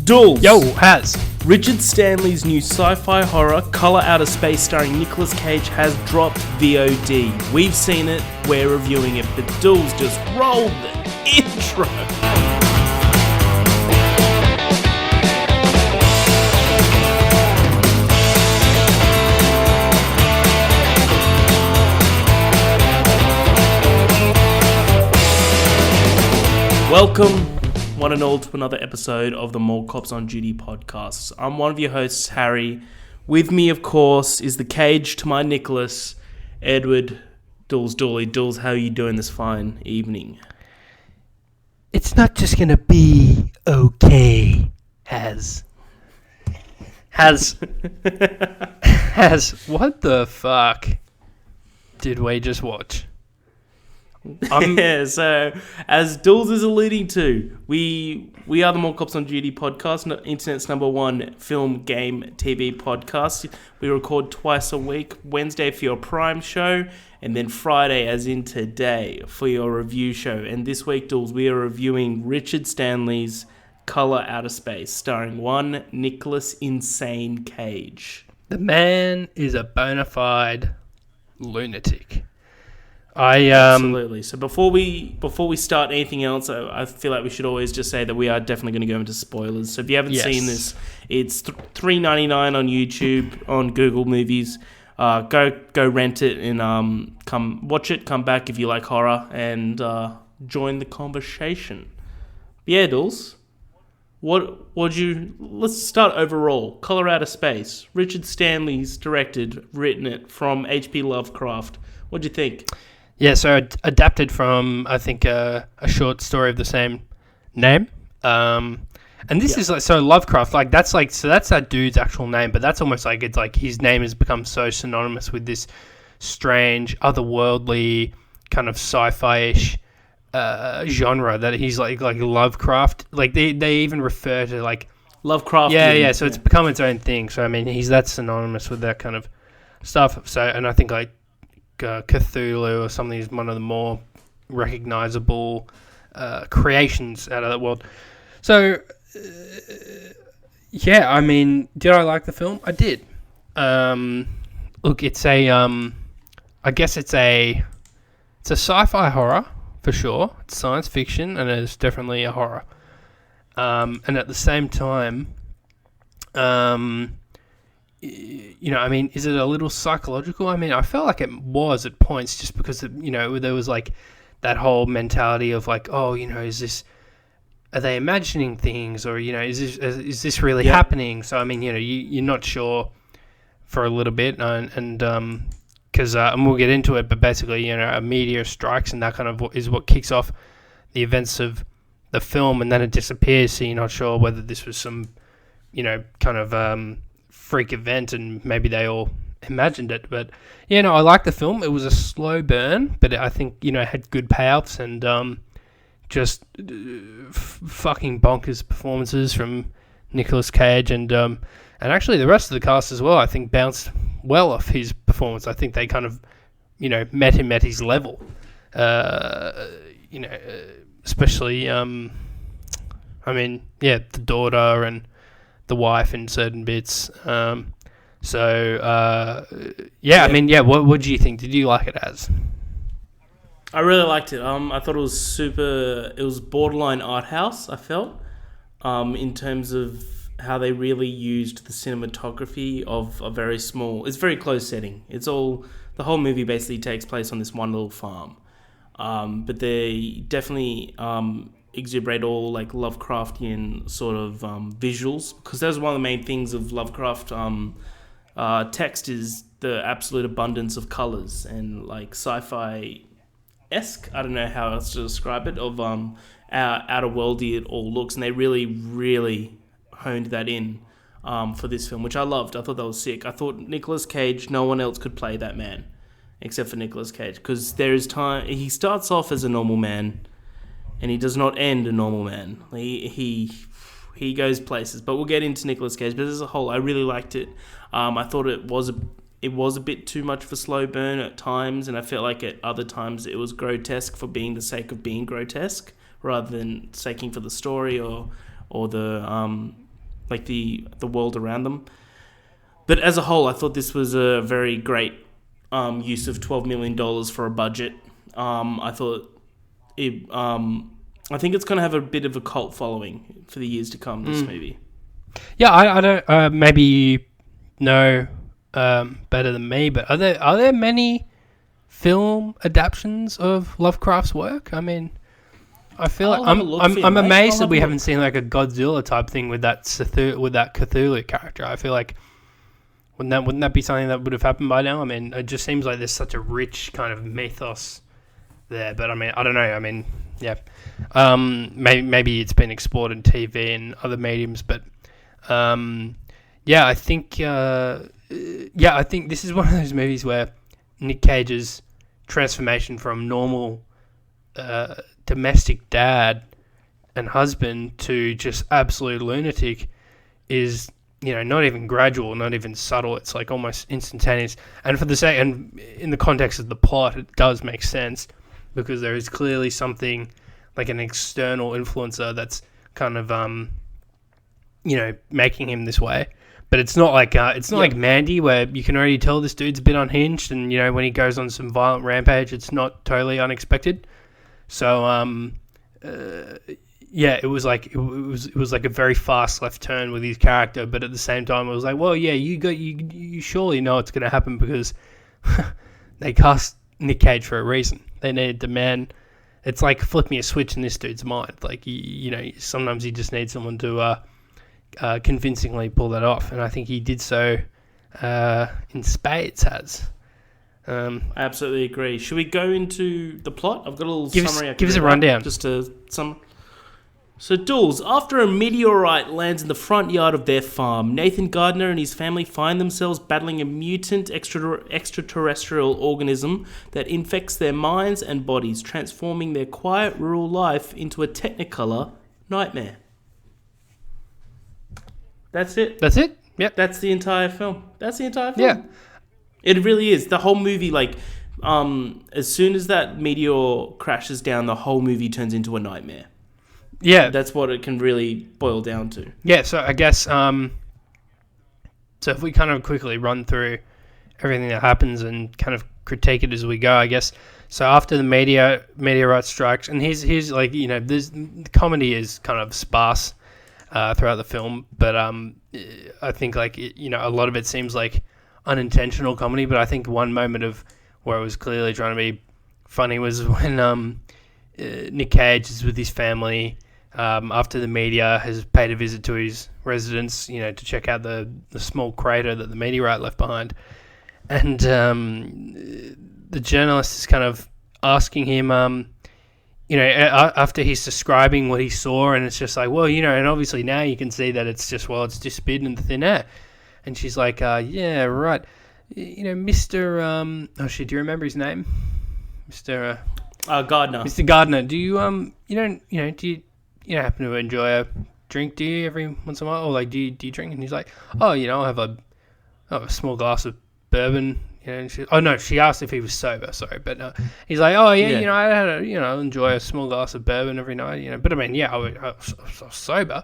Dools. Yo, Has. Richard Stanley's new sci-fi horror, Color Outer Space, starring Nicolas Cage, has dropped VOD. We've seen it, we're reviewing it, but Dools just rolled the intro. Welcome, one and all, to another episode of the More Cops on Duty podcast. I'm one of your hosts, Harry. With me, of course, is the Cage to my Nicholas, Edward Dools Dooley. Dools, how are you doing this fine evening? It's not just gonna be okay, Has. What the fuck did we just watch? Yeah, so as Dools is alluding to, we are the More Cops on Duty podcast, internet's number one film, game, TV podcast. We record twice a week, Wednesday for your Prime show, and then Friday, as in today, for your review show. And this week, Dools, we are reviewing Richard Stanley's Color Outer Space, starring one Nicolas Insane Cage. The man is a bona fide lunatic. Absolutely. So before we start anything else, I feel like we should always just say that we are definitely going to go into spoilers. So if you haven't seen this, it's $3.99 on YouTube, on Google Movies. Go rent it and come watch it. Come back if you like horror and join the conversation. Yeah, Dools. Let's start overall. Color Outer Space. Richard Stanley's directed, written it from H.P. Lovecraft. What'd you think? Yeah, so adapted from, I think, a short story of the same name. And this is like, so Lovecraft, like that's that dude's actual name, but that's almost like, it's like his name has become so synonymous with this strange, otherworldly, kind of sci-fi-ish genre that he's like Lovecraft. Like they even refer to like Lovecraft. Yeah, so it's become its own thing. So I mean, he's that synonymous with that kind of stuff. So, and I think like Cthulhu or something is one of the more recognizable creations out of that world. So, yeah, I mean, did I like the film? I did. Look, it's a, I guess it's a sci-fi horror for sure. It's science fiction, and it's definitely a horror. And at the same time, you know, I mean, is it a little psychological? I mean, I felt like it was at points, just because, you know, there was like that whole mentality of like, oh, you know, are they imagining things, or, you know, is this really happening? So, I mean, you know, you're not sure for a little bit, and we'll get into it, but basically, you know, a meteor strikes, and that kind of is what kicks off the events of the film, and then it disappears, so you're not sure whether this was some, you know, kind of freak event, and maybe they all imagined it. But you know, I liked the film. It was a slow burn, but I think, you know, it had good payoffs, and just fucking bonkers performances from Nicolas Cage, and actually the rest of the cast as well, I think, bounced well off his performance. I think they kind of, you know, met him at his level, you know, especially I mean, yeah, the daughter and the wife in certain bits. I mean, yeah, what do you think? Did you like it, As? I really liked it. I thought it was borderline art house, I felt, in terms of how they really used the cinematography of a very small, it's very close setting. The whole movie basically takes place on this one little farm. But they definitely exuberate all like Lovecraftian sort of visuals, because that was one of the main things of Lovecraft text, is the absolute abundance of colors and like sci-fi-esque, I don't know how else to describe it, of outer worldy it all looks, and they really, really honed that in for this film, which I loved. I thought that was sick. I thought Nicolas Cage, no one else could play that man except for Nicolas Cage, because there is time, he starts off as a normal man and he does not end a normal man. He goes places, but we'll get into Nicolas Cage. But as a whole, I really liked it. I thought it was a bit too much of a slow burn at times, and I felt like at other times it was grotesque for being the sake of being grotesque, rather than saking for the story or the like the world around them. But as a whole, I thought this was a very great use of $12 million for a budget. I thought it. I think it's going to have a bit of a cult following for the years to come. This movie. Yeah, I don't. Maybe you know better than me, but are there many film adaptations of Lovecraft's work? I mean, I feel like I'm amazed that we haven't seen like a Godzilla type thing with that Cthulhu character. I feel like wouldn't that be something that would have happened by now? I mean, it just seems like there's such a rich kind of mythos there. But I mean, I don't know. I mean, yeah, maybe it's been explored in TV and other mediums, but yeah, I think this is one of those movies where Nick Cage's transformation from normal domestic dad and husband to just absolute lunatic is, you know, not even gradual, not even subtle. It's like almost instantaneous. And for the sake, and in the context of the plot, it does make sense because there is clearly something like an external influencer that's kind of you know, making him this way. But it's not like like Mandy, where you can already tell this dude's a bit unhinged, and you know, when he goes on some violent rampage, it's not totally unexpected. So yeah, it was like a very fast left turn with his character, but at the same time, it was like, well, yeah, you surely know it's going to happen because they cast Nick Cage for a reason. They needed the man. It's like flipping a switch in this dude's mind. Like you know, sometimes you just need someone to convincingly pull that off, and I think he did so in spades. I absolutely agree. Should we go into the plot? I've got a little summary. Give us a rundown. Just a summary. So, Dools, after a meteorite lands in the front yard of their farm, Nathan Gardner and his family find themselves battling a mutant extraterrestrial organism that infects their minds and bodies, transforming their quiet rural life into a technicolor nightmare. That's it. That's it? Yep. That's the entire film. Yeah. It really is. The whole movie, like, as soon as that meteor crashes down, the whole movie turns into a nightmare. Yeah. That's what it can really boil down to. Yeah, so I guess, so if we kind of quickly run through everything that happens and kind of critique it as we go, I guess. So after the meteorite strikes, and here's like, you know, the comedy is kind of sparse throughout the film, but I think, like, you know, a lot of it seems like unintentional comedy, but I think one moment of where it was clearly trying to be funny was when Nick Cage is with his family after the meteor has paid a visit to his residence, you know, to check out the small crater that the meteorite left behind, and the journalist is kind of asking him, you know, after he's describing what he saw, and it's just like, well, you know, and obviously now you can see that it's just disappeared in the thin air. And she's like, yeah, right. You know, Mr. Oh shit, do you remember his name? Mr. Gardner. Mr. Gardner, do you do you happen to enjoy a drink? Do you every once in a while, or like do you drink? And he's like, oh, you know, I have a small glass of bourbon. You know, and she asked if he was sober. Sorry, but he's like, oh yeah, you know, I enjoy a small glass of bourbon every night. You know, but I mean, yeah, I was sober.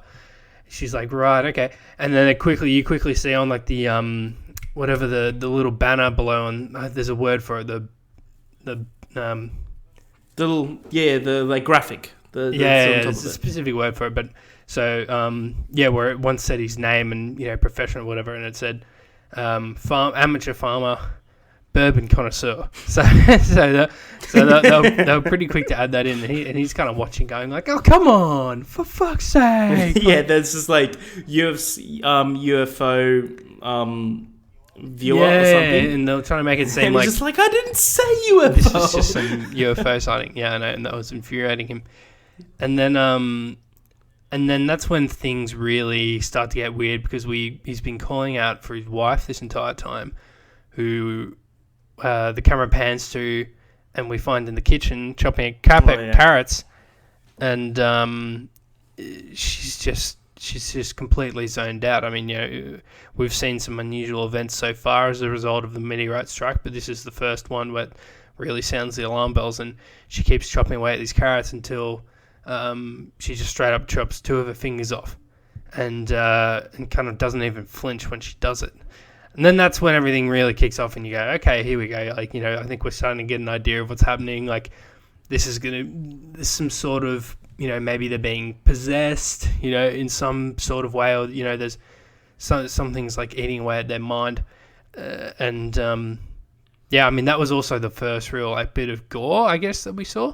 She's like, right, okay. And then you quickly see on like the whatever the little banner below, and there's a word for it, the like graphic. There's a specific word for it, but so where it once said his name and, you know, profession or whatever, and it said amateur farmer, bourbon connoisseur. So they were pretty quick to add that in, and he's kind of watching, going like, "Oh, come on, for fuck's sake!" Yeah, there's just like UFO viewer or something, and they're trying to make it seem and like just like, I didn't say UFO. This is just some UFO sighting. Yeah, I know, and that was infuriating him. And then that's when things really start to get weird, because he's been calling out for his wife this entire time, who the camera pans to, and we find in the kitchen chopping carrots, and she's just completely zoned out. I mean, you know, we've seen some unusual events so far as a result of the meteorite strike, but this is the first one where it really sounds the alarm bells, and she keeps chopping away at these carrots until she just straight up chops two of her fingers off. and kind of doesn't even flinch when she does it. And then that's when everything really kicks off, and you go, okay, here we go. Like, I think we're starting to get an idea of what's happening. Like, there's some sort of, maybe they're being possessed, in some sort of way, or, there's some things like eating away at their mind. Yeah, I mean, that was also the first real bit of gore, I guess, that we saw.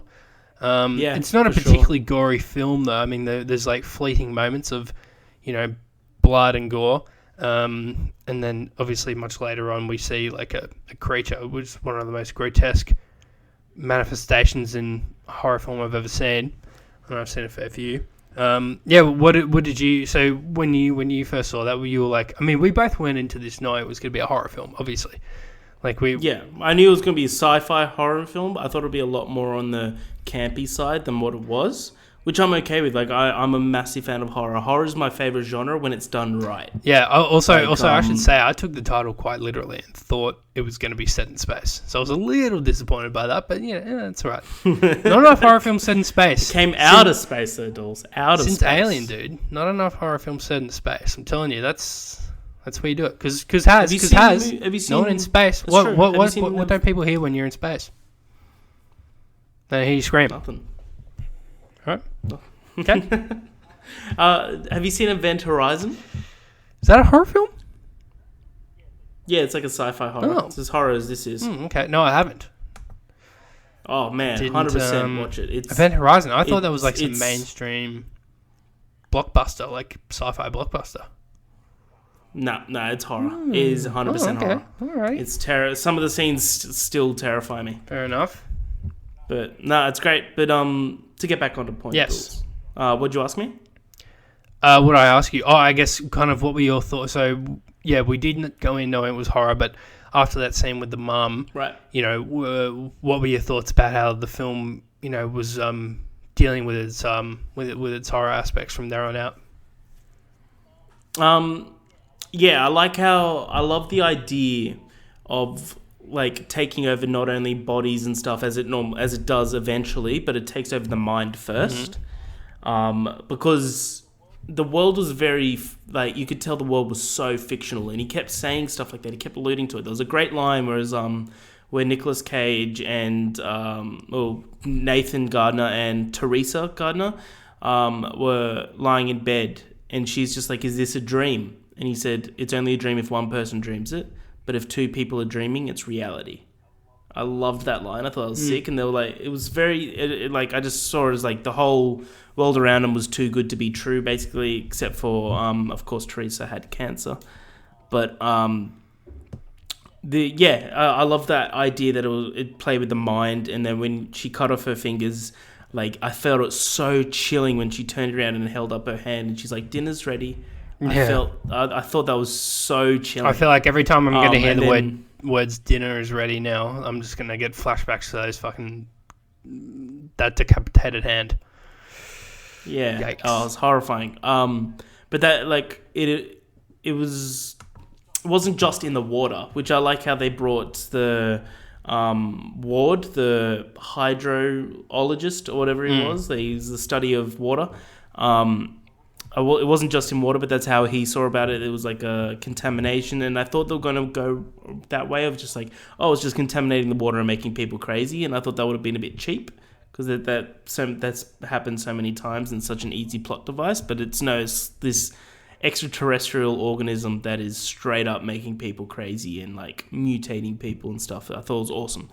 It's not a particularly gory film, though. I mean, there's fleeting moments of, blood and gore. And then obviously much later on we see a creature, which is one of the most grotesque manifestations in a horror film I've ever seen. And I've seen a fair few. What did you? So when you first saw that, you were like, I mean, we both went into this knowing it was going to be a horror film, obviously. I knew it was going to be a sci-fi horror film. But I thought it'd be a lot more on the campy side than what it was, which I'm okay with. I'm a massive fan of horror. Horror is my favorite genre when it's done right. Yeah. Also, I should say I took the title quite literally and thought it was going to be set in space. So I was a little disappointed by that, but that's all right. Not enough horror films set in space. It came out of space, though, Dools. Since Alien, dude. Not enough horror films set in space. I'm telling you, that's where you do it. Because have you seen no one in space? What don't people hear when you're in space? They hear you scream. Nothing. Right. Okay. Have you seen Event Horizon? Is that a horror film? Yeah, it's like a sci-fi horror. Oh. It's as horror as this is. Okay. No, I haven't. Oh, man. 100% watch it. Event Horizon. I thought that was some mainstream blockbuster, sci-fi blockbuster. No, it's horror. It is 100% horror. All right. It's terror. Some of the scenes still terrify me. Fair enough. But, no, it's great. But to get back onto point, yes. What'd you ask me? What did I ask you? Oh, I guess kind of what were your thoughts? So, yeah, we didn't go in knowing it was horror, but after that scene with the mum, right? What were your thoughts about how the film, was dealing with its its horror aspects from there on out? Yeah, I love the idea of taking over not only bodies and stuff as it does eventually, but it takes over the mind first. Mm-hmm. Because the world was very you could tell the world was so fictional, and he kept saying stuff like that. He kept alluding to it. There was a great line where Nicolas Cage and Nathan Gardner and Teresa Gardner were lying in bed, and she's just like, "Is this a dream?" And he said, "It's only a dream if one person dreams it. But if two people are dreaming, it's reality." I loved that line. I thought it was sick. And they were it was very, I just saw it as the whole world around them was too good to be true, basically, except for, of course, Teresa had cancer. But, I love that idea that it played with the mind. And then when she cut off her fingers, I felt it so chilling when she turned around and held up her hand and she's like, "Dinner's ready." Yeah. I thought that was so chilling. I feel like every time I'm going to hear the words "dinner is ready" now, I'm just going to get flashbacks to that decapitated hand. Yeah. Yikes. Oh, it's horrifying. But that it wasn't just in the water, which I like how they brought the Ward, the hydrologist or whatever he was. They used the study of water. It wasn't just in water, but that's how he saw about it. It was a contamination, and I thought they were going to go that way of just it's just contaminating the water and making people crazy, and I thought that would have been a bit cheap because that's happened so many times and such an easy plot device. But it's this extraterrestrial organism that is straight up making people crazy and mutating people and stuff. I thought it was awesome.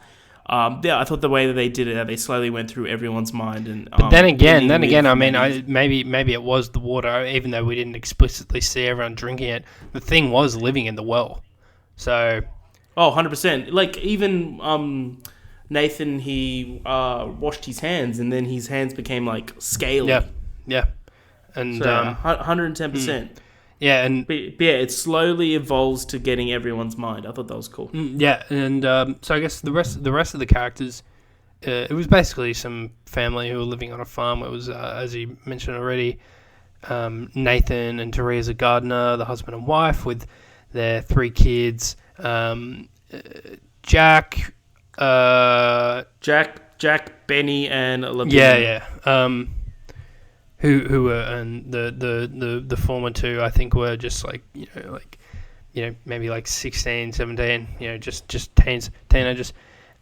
I thought the way that they did it, they slowly went through everyone's mind, and but then again, I mean, maybe it was the water, even though we didn't explicitly see everyone drinking it. The thing was living in the well, so 100%. Even Nathan, he washed his hands, and then his hands became scaly. Yeah, and 110%. Yeah, and it slowly evolves to getting everyone's mind. I thought that was cool. And so I guess the rest of the characters, it was basically some family who were living on a farm. It was, as you mentioned already, Nathan and Teresa Gardner, the husband and wife, with their 3 kids. Jack, Benny, and Lavinia. Yeah. who were, and the former two I think were just like maybe like 16, 17, just teenagers,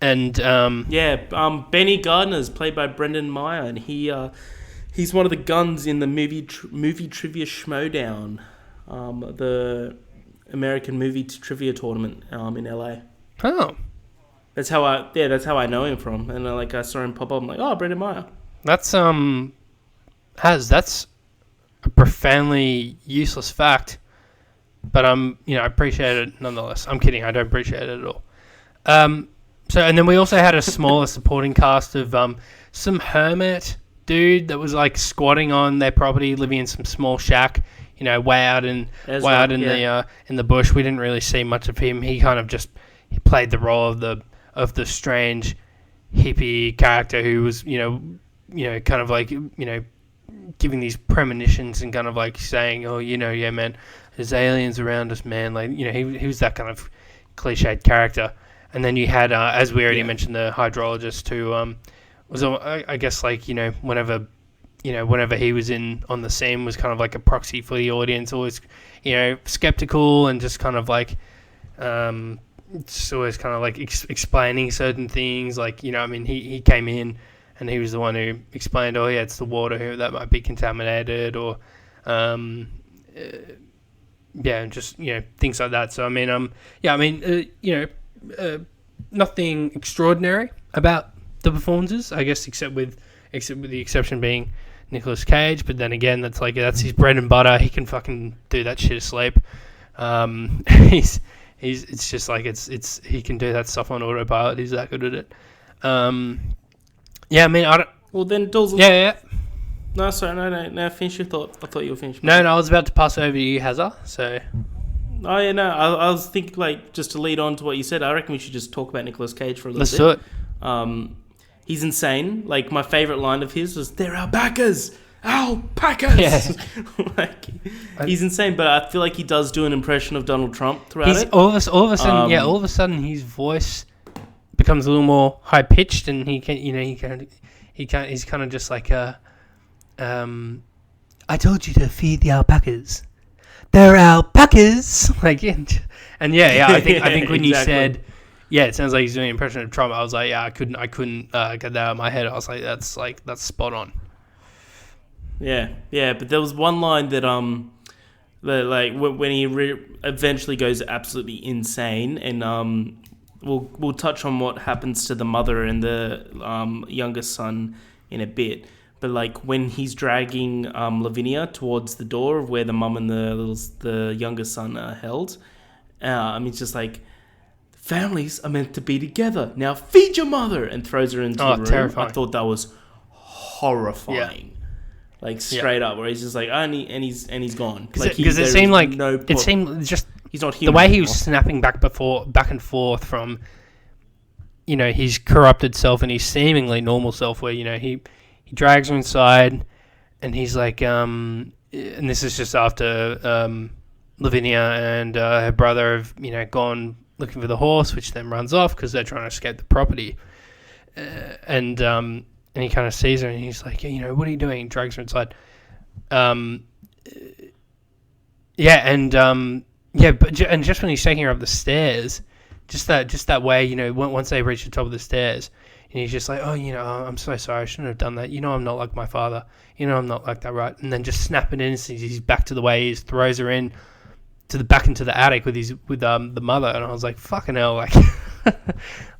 and Benny Gardner's played by Brendan Meyer, and he's one of the guns in the movie trivia Schmodown, the American movie trivia tournament in LA. Oh, that's how I know him from, and I saw him pop up. I'm like, oh, Brendan Meyer. That's that's a profoundly useless fact, but I appreciate it nonetheless. I'm kidding, I don't appreciate it at all. So, and then we also had a smaller supporting cast of some hermit dude that was like squatting on their property, living in some small shack, way out in the bush. We didn't really see much of him. He kind of he played the role of the strange hippie character who was kind of like giving these premonitions and kind of like saying, oh, yeah, man, there's aliens around us, man. Like, he was that kind of cliched character. And then you had, as we already mentioned, the hydrologist who was, I guess, like, whenever he was on the scene, was kind of like a proxy for the audience, always, skeptical and just kind of like, just always kind of like explaining certain things. Like, he came in and he was the one who explained, oh, yeah, it's the water that might be contaminated, or, just, things like that. So, nothing extraordinary about the performances, I guess, except with the exception being Nicolas Cage. But then again, that's his bread and butter. He can fucking do that shit asleep. It's just like he can do that stuff on autopilot. He's that good at it. I don't. Well, then Dools. Yeah. No, sorry, no. Finish your thought. I thought you were finished. No, I was about to pass over to you, Hazza. So. Oh yeah, no. I was thinking, like, just to lead on to what you said, I reckon we should just talk about Nicolas Cage for a little bit. Let's do it. He's insane. Like, my favourite line of his was, "They're alpacas, alpacas." Yeah. He's insane, but I feel like he does do an impression of Donald Trump throughout it. All of a sudden, his voice becomes a little more high pitched, and he's kind of just like I told you to feed the alpacas. They're alpacas. Like, and I think when you said, it sounds like he's doing an impression of Trump, I was like, I couldn't get that out of my head. I was like, that's spot on. Yeah, but there was one line that when he eventually goes absolutely insane, and we'll touch on what happens to the mother and the youngest son in a bit. But like when he's dragging Lavinia towards the door of where the mum and the youngest son are held, it's just like, families are meant to be together. Now feed your mother, and throws her into the room. Terrifying. I thought that was horrifying. Yeah. Like straight up, where he's just like, he's gone. Because it seemed just he's not human. The way he was snapping back and forth from, his corrupted self and his seemingly normal self, where he drags her inside, and he's like, and this is just after Lavinia and her brother have gone looking for the horse, which then runs off because they're trying to escape the property, and he kind of sees her, and he's like, what are you doing? He drags her inside. And just when he's taking her up the stairs, just that way, once they reach the top of the stairs, and he's just like, oh, I'm so sorry, I shouldn't have done that. I'm not like my father. I'm not like that, right? And then just snapping in, he's back to the way he is, throws her in back into the attic with the mother, and I was like, fucking hell, like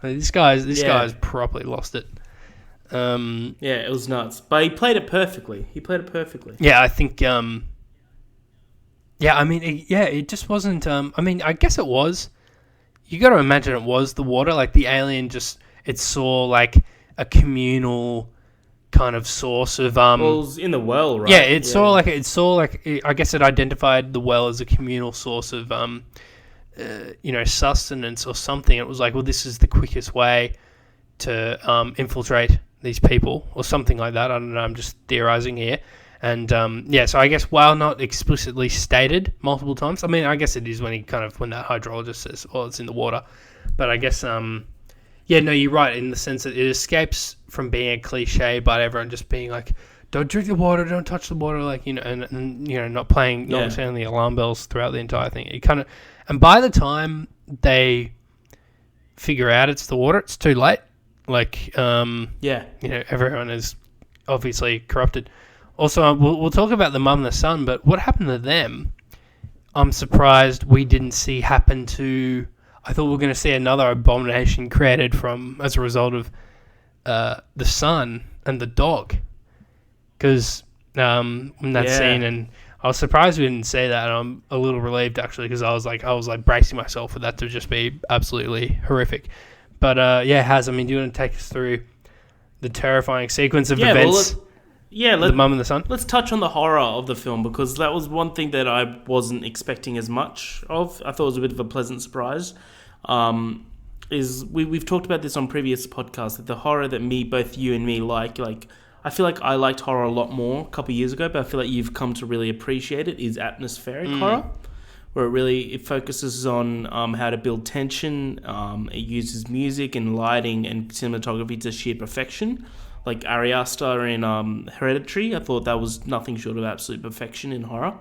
this guy's properly lost it. It was nuts, but he played it perfectly. Yeah, I think. It just wasn't. I guess it was. You got to imagine it was the water, like the alien it saw like a communal kind of source of well, it was in the well, right? Yeah, it saw like I guess it identified the well as a communal source of sustenance or something. It was like, well, this is the quickest way to infiltrate these people or something like that. I don't know, I'm just theorizing here. And so I guess while not explicitly stated multiple times, I guess it is when that hydrologist says, well, it's in the water. But I guess you're right in the sense that it escapes from being a cliche, but everyone just being like, don't drink the water, don't touch the water, like, you know, and you know, not sounding the alarm bells throughout the entire thing. It kind of, and by the time they figure out it's the water, it's too late. Like, you know, everyone is obviously corrupted. Also, we'll talk about the mum and the son, but what happened to them? I'm surprised we didn't see happen to. I thought we were going to see another abomination created as a result of the son and the dog, because in that scene, and I was surprised we didn't see that. And I'm a little relieved actually, because I was like bracing myself for that to just be absolutely horrific. But Haz, I mean, do you want to take us through the terrifying sequence of events? The mum and the son. Let's touch on the horror of the film, because that was one thing that I wasn't expecting as much of. I thought it was a bit of a pleasant surprise. We've talked about this on previous podcasts, that the horror that both you and me like I feel like I liked horror a lot more a couple of years ago, but I feel like you've come to really appreciate it, is atmospheric horror, where it focuses on how to build tension. It uses music and lighting and cinematography to sheer perfection. Like Ari Aster in Hereditary, I thought that was nothing short of absolute perfection in horror.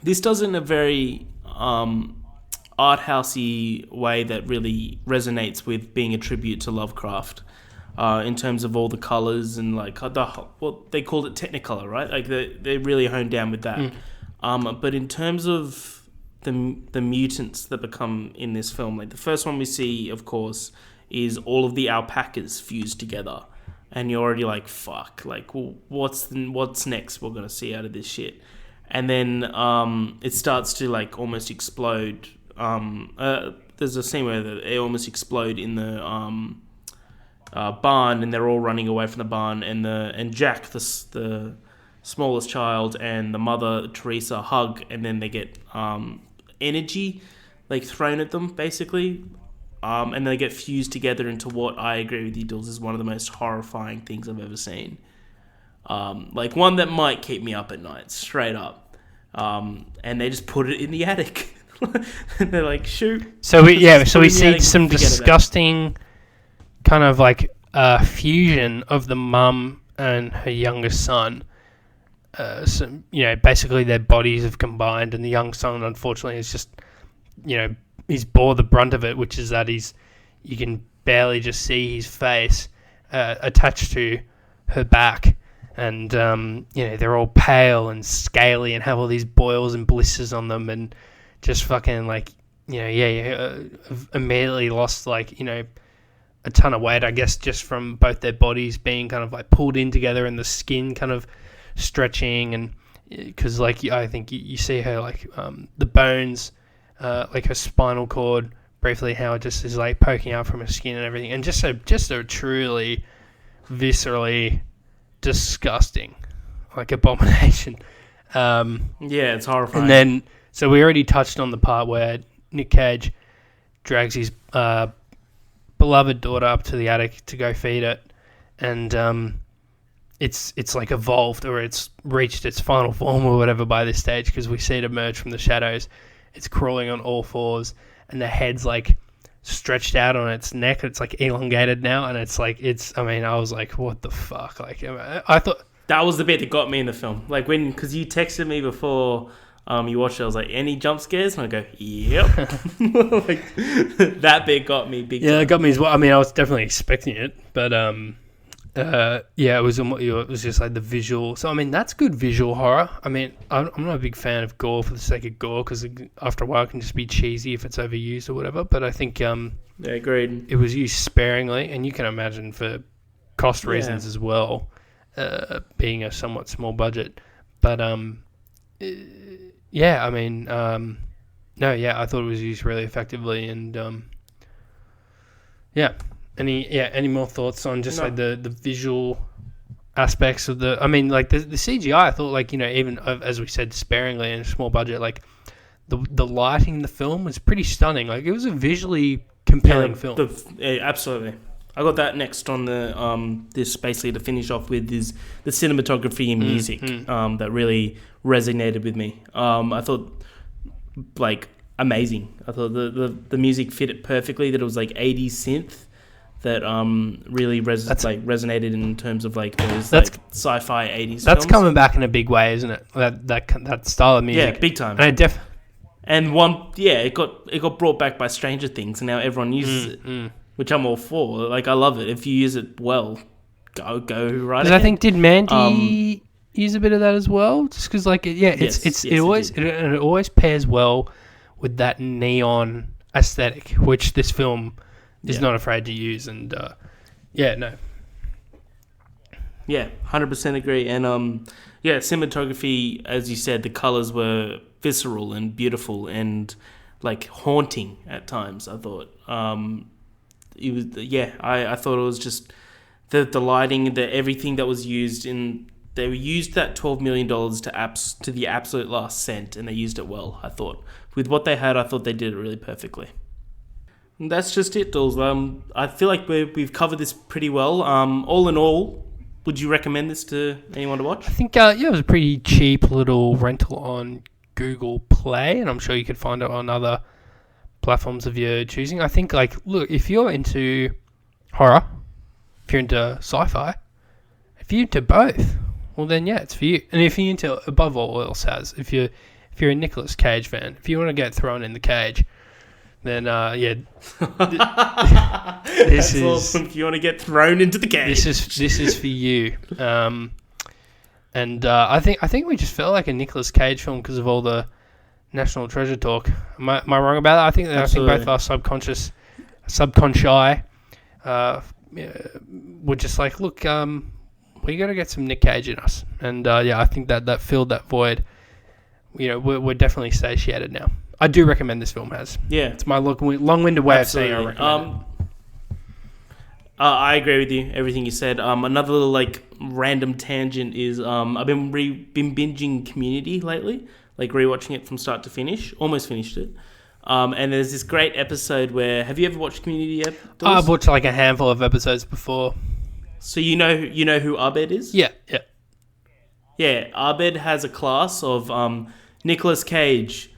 This does it in a very art housey way that really resonates with being a tribute to Lovecraft, in terms of all the colors and like they called it Technicolor, right? Like they really honed down with that. But in terms of the mutants that become in this film, like the first one we see, of course, is all of the alpacas fused together, and you're already like, fuck, like, well, what's next we're gonna see out of this shit? And then it starts to like almost explode. There's a scene where they almost explode in the barn, and they're all running away from the barn, and Jack, the smallest child, and the mother Teresa hug, and then they get energy like thrown at them basically. And they get fused together into what, I agree with you, Dools, is one of the most horrifying things I've ever seen. Like one that might keep me up at night, straight up. And they just put it in the attic. And they're like, shoot. So we see some disgusting kind of like fusion of the mum and her youngest son. So, you know, basically their bodies have combined, and the young son, unfortunately, is just, you know, he's bore the brunt of it, which is that you can barely just see his face attached to her back, and you know, they're all pale and scaly and have all these boils and blisters on them, and just fucking like, you know, immediately lost, like, you know, a ton of weight, I guess, just from both their bodies being kind of like pulled in together and the skin kind of stretching, and because like I think you see her like the bones. Like her spinal cord, briefly, how it just is like poking out from her skin and everything, and just a truly viscerally disgusting, like, abomination. It's horrifying. And then, so we already touched on the part where Nick Cage drags his beloved daughter up to the attic to go feed it, and it's like evolved, or it's reached its final form or whatever by this stage, because we see it emerge from the shadows. It's crawling on all fours, and the head's like stretched out on its neck. It's like elongated now, and it's like, I was like, what the fuck? Like, I thought that was the bit that got me in the film. Like because you texted me before you watched it, I was like, any jump scares? And I go, yep. Like, that bit got me big time. It got me as well. I mean, I was definitely expecting it, but it was just like the visual. So I mean, that's good visual horror. I mean, I'm not a big fan of gore for the sake of gore, because after a while it can just be cheesy if it's overused or whatever. But I think agreed. It was used sparingly, and you can imagine for cost reasons as well, being a somewhat small budget. But I mean, I thought it was used really effectively, and Any more thoughts on just like the visual aspects of the? I mean, like the CGI, I thought, like, you know, even as we said, sparingly and a small budget, like the lighting in the film was pretty stunning. Like, it was a visually compelling film. Absolutely. I got that next on the this basically to finish off with is the cinematography and music that really resonated with me. I thought, like, amazing. I thought the music fit it perfectly. That it was like 80s synth that really resonated in terms of like those That's- like sci-fi 80s That's films. coming back in a big way, isn't it? That style of music. Yeah, big time. And it got brought back by Stranger Things, and now everyone uses it, which I'm all for. Like, I love it. If you use it well, go right ahead. I think, did Mandy use a bit of that as well? Just because, like, it always pairs well with that neon aesthetic, which this film is not afraid to use. And yeah, 100% agree. And cinematography, as you said, the colors were visceral and beautiful and like haunting at times. I thought it was. I thought it was just the lighting, everything that was used in. They used that $12 million to the absolute last cent, and they used it well. I thought with what they had, I thought they did it really perfectly. And that's just it, Dools. I feel like we've covered this pretty well. All in all, would you recommend this to anyone to watch? I think it was a pretty cheap little rental on Google Play, and I'm sure you could find it on other platforms of your choosing. I think, like, look, if you're into horror, if you're into sci-fi, if you're into both, well then it's for you. And if you're into, above all else has, if you're a Nicolas Cage fan, if you want to get thrown in the cage, then this is awesome. If you want to get thrown into the cage, this is for you. I think we just felt like a Nicolas Cage film because of all the National Treasure talk. Am I wrong about that? I think both our subconscious were just like, look, we got to get some Nick Cage in us, and I think that filled that void. You know, we're definitely satiated now. I do recommend this film, Has. Yeah, it's my long-winded way of saying I recommend it. I agree with you. Everything you said. Another little like random tangent is I've been binging Community lately, like rewatching it from start to finish. Almost finished it. And there's this great episode where, have you ever watched Community yet, Dawes? I've watched like a handful of episodes before. So you know who Abed is? Yeah. Yeah, Abed has a class of Nicolas Cage,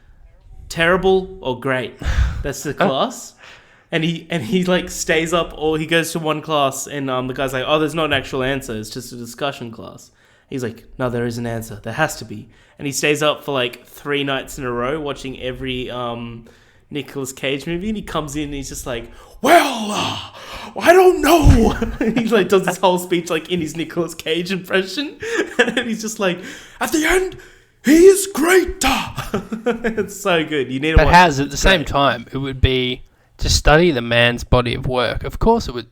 terrible or great. That's the class. And he like stays up, or he goes to one class, and the guy's like, oh, there's not an actual answer, it's just a discussion class. He's like, no, there is an answer, there has to be. And he stays up for like 3 nights in a row watching every Nicolas Cage movie, and he comes in and he's just like, well, I don't know. He like does this whole speech like in his Nicolas Cage impression, and then he's just like, at the end, he is great. It's so good. You need to watch. But at the same time, it would be to study the man's body of work. Of course, it would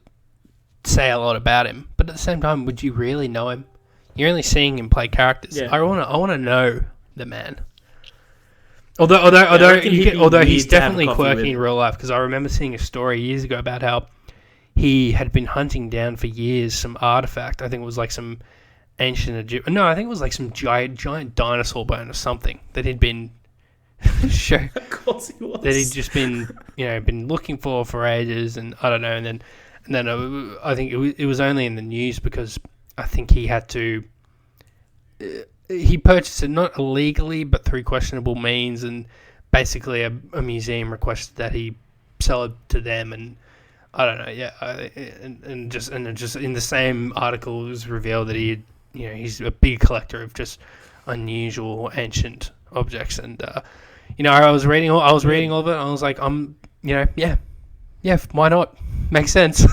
say a lot about him, but at the same time, would you really know him? You're only seeing him play characters. Yeah. I want to know the man. Although he's definitely quirky in real life, because I remember seeing a story years ago about how he had been hunting down for years some artifact. I think it was like some ancient Egyptian. No, I think it was like some giant dinosaur bone or something that he'd been Of course he was. That he'd just been looking for ages, and I don't know. And then I think it was only in the news because I think he had to. He purchased it not illegally, but through questionable means, and basically a museum requested that he sell it to them, and I don't know. Yeah, and just in the same article, it was revealed that he's a big collector of just unusual ancient objects, and I was reading all of it, and I was like, yeah, why not? Makes sense.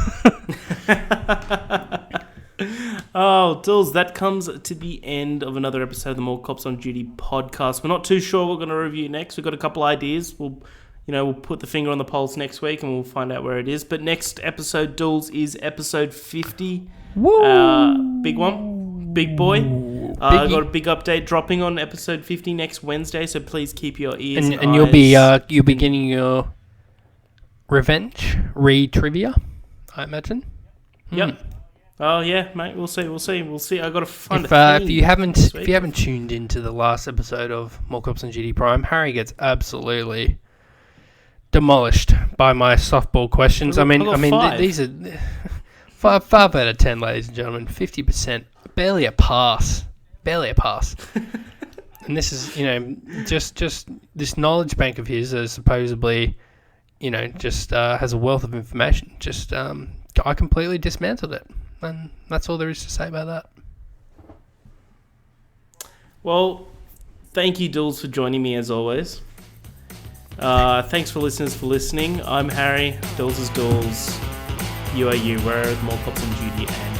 Oh, Dools, that comes to the end of another episode of the More Cops on Duty podcast. We're not too sure what we're going to review next. We've got a couple ideas. We'll put the finger on the pulse next week, and we'll find out where it is. But next episode, Dools, is episode 50. Woo! Big one. Big boy. Got a big update dropping on episode 50 next Wednesday, so please keep your ears and eyes. You'll be getting your revenge trivia, I imagine. Yep. Oh yeah, mate. We'll see. I got to find if you haven't tuned into the last episode of More Cops on GD Prime, Harry gets absolutely demolished by my softball questions. These are 5 out of 10, ladies and gentlemen. 50%, barely a pass. And this is just this knowledge bank of his, supposedly, just has a wealth of information. Just I completely dismantled it, and that's all there is to say about that. Well, thank you, Dools, for joining me as always. Thanks for listeners for listening. I'm Harry. Dools is Dools. You are you. Where are more cops on duty and